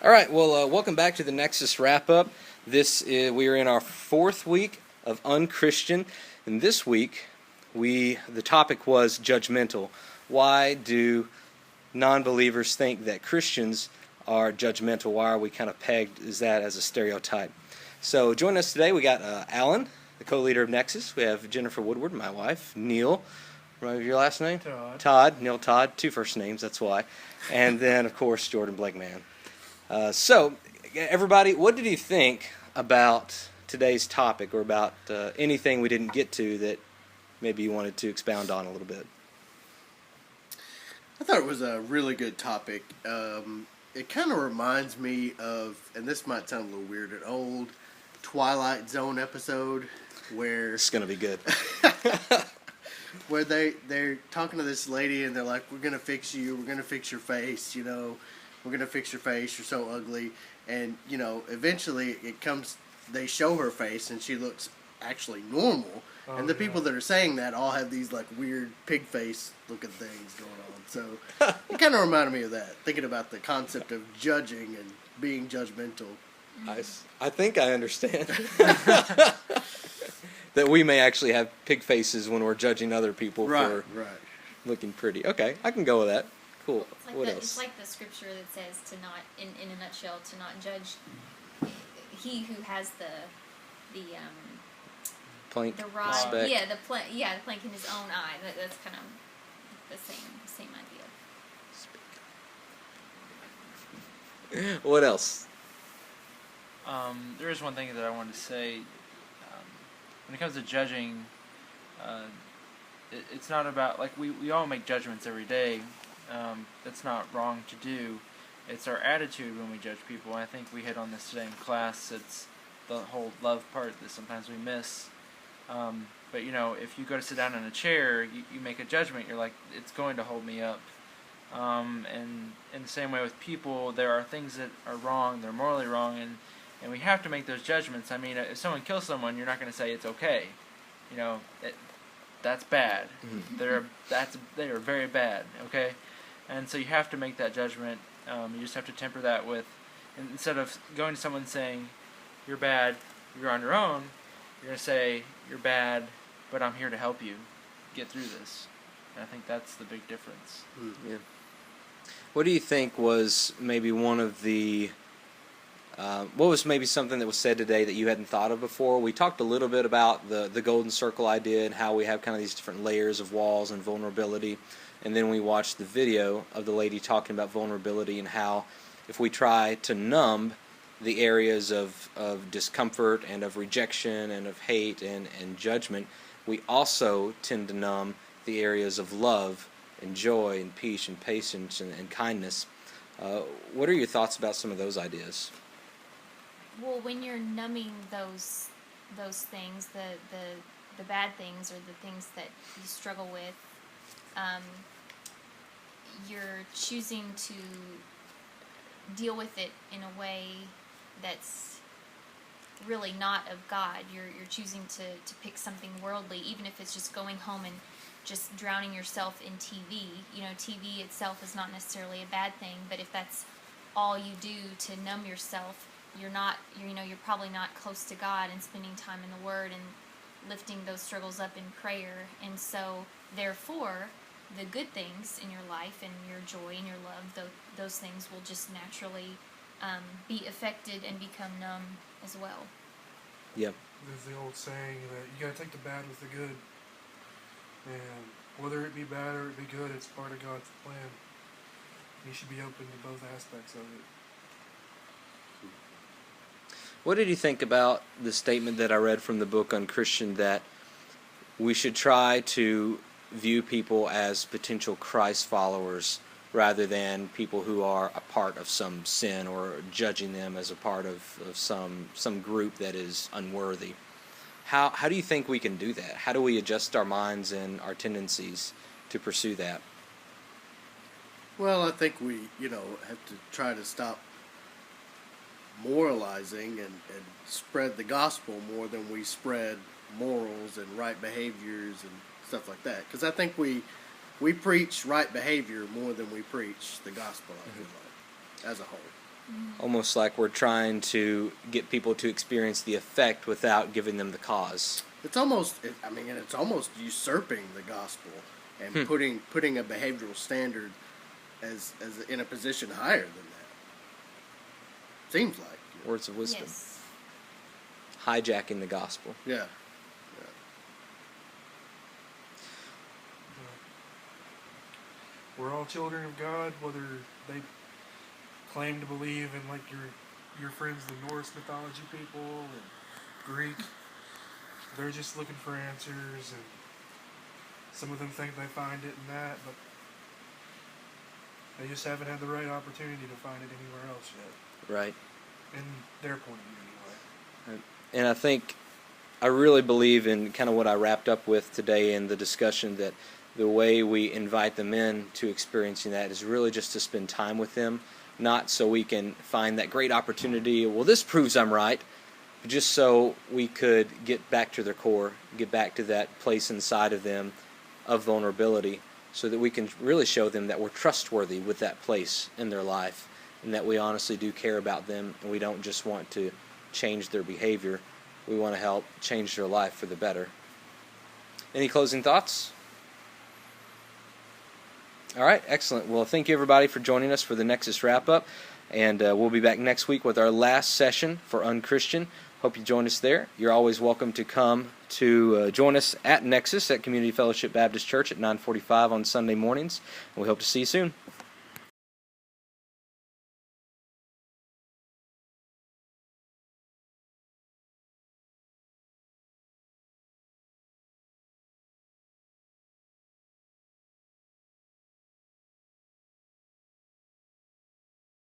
All right, well, welcome back to the Nexus Wrap-Up. We are in our 4th week of UNchristian, and this week the topic was judgmental. Why do non-believers think that Christians are judgmental? Why are we kind of pegged as that as a stereotype? So joining us today, we got Alan, the co-leader of Nexus. We have Jennifer Woodward, my wife, Neil. Remember your last name? Todd. Neil Todd. 2 first names, that's why. And then, of course, Jordan Blakeman. So, everybody, what did you think about today's topic, or about anything we didn't get to that maybe you wanted to expound on a little bit? I thought it was a really good topic. It kind of reminds me of, and this might sound a little weird, an old Twilight Zone episode where... It's going to be good. Where they're talking to this lady and they're like, we're going to fix you, we're going to fix your face, you know, we're going to fix your face, you're so ugly. And, you know, eventually they show her face and she looks actually normal. Oh, and the people that are saying that all have these, like, weird pig face looking things going on. So it kind of reminded me of that, thinking about the concept of judging and being judgmental. I think I understand. That we may actually have pig faces when we're judging other people for looking pretty. Okay, I can go with that. Cool. What else? It's like the scripture that says to not, in a nutshell, to not judge he who has the plank, the rod, speck. the plank in his own eye. That's kind of the same idea. What else? There is one thing that I wanted to say. When it comes to judging, it's not about, like, we all make judgments every day. That's not wrong to do. It's our attitude when we judge people. And I think we hit on this today in class. It's the whole love part that sometimes we miss. But, you know, if you go to sit down in a chair, you make a judgment. You're like, it's going to hold me up. And in the same way with people, there are things that are wrong, they're morally wrong, and we have to make those judgments. I mean, if someone kills someone, you're not going to say it's okay. You know, that's bad. They are very bad, okay? And so you have to make that judgment. You just have to temper that with, instead of going to someone saying, you're bad, you're on your own, you're going to say, you're bad, but I'm here to help you get through this. And I think that's the big difference. Yeah. What do you think was maybe one of the... what was maybe something that was said today that you hadn't thought of before? We talked a little bit about the golden circle idea and how we have kind of these different layers of walls and vulnerability. And then we watched the video of the lady talking about vulnerability and how if we try to numb the areas of discomfort and of rejection and of hate and judgment, we also tend to numb the areas of love and joy and peace and patience and kindness. What are your thoughts about some of those ideas? Well, when you're numbing those things, the bad things or the things that you struggle with, you're choosing to deal with it in a way that's really not of God. You're choosing to pick something worldly, even if it's just going home and just drowning yourself in TV. You know, TV itself is not necessarily a bad thing, but if that's all you do to numb yourself, you're probably not close to God and spending time in the Word and lifting those struggles up in prayer. And so, therefore, the good things in your life and your joy and your love, those things will just naturally be affected and become numb as well. Yep. There's the old saying that you gotta take the bad with the good. And whether it be bad or it be good, it's part of God's plan. You should be open to both aspects of it. What did you think about the statement that I read from the book UNchristian that we should try to view people as potential Christ followers rather than people who are a part of some sin or judging them as a part of some group that is unworthy? How do you think we can do that? How do we adjust our minds and our tendencies to pursue that? Well, I think we, have to try to stop moralizing and spread the gospel more than we spread morals and right behaviors and stuff like that. Because I think we preach right behavior more than we preach the gospel, I feel like. as a whole. Almost like we're trying to get people to experience the effect without giving them the cause. It's almost, it's almost usurping the gospel and putting a behavioral standard as in a position higher than that. Seems like. Words of wisdom. Yes. Hijacking the gospel. Yeah. We're all children of God, whether they claim to believe in like your friends, the Norse mythology people and Greek. They're just looking for answers, and some of them think they find it in that, but they just haven't had the right opportunity to find it anywhere else yet. Right. In their point of view, anyway. And I think I really believe in kind of what I wrapped up with today in the discussion, that the way we invite them in to experiencing that is really just to spend time with them, not so we can find that great opportunity, well, this proves I'm right, but just so we could get back to their core, get back to that place inside of them of vulnerability, so that we can really show them that we're trustworthy with that place in their life, and that we honestly do care about them, and we don't just want to change their behavior. We want to help change their life for the better. Any closing thoughts? All right, excellent. Well, thank you everybody for joining us for the Nexus Wrap-Up, and we'll be back next week with our last session for UnChristian. Hope you join us there. You're always welcome to come to join us at Nexus at Community Fellowship Baptist Church at 9:45 on Sunday mornings, and we hope to see you soon.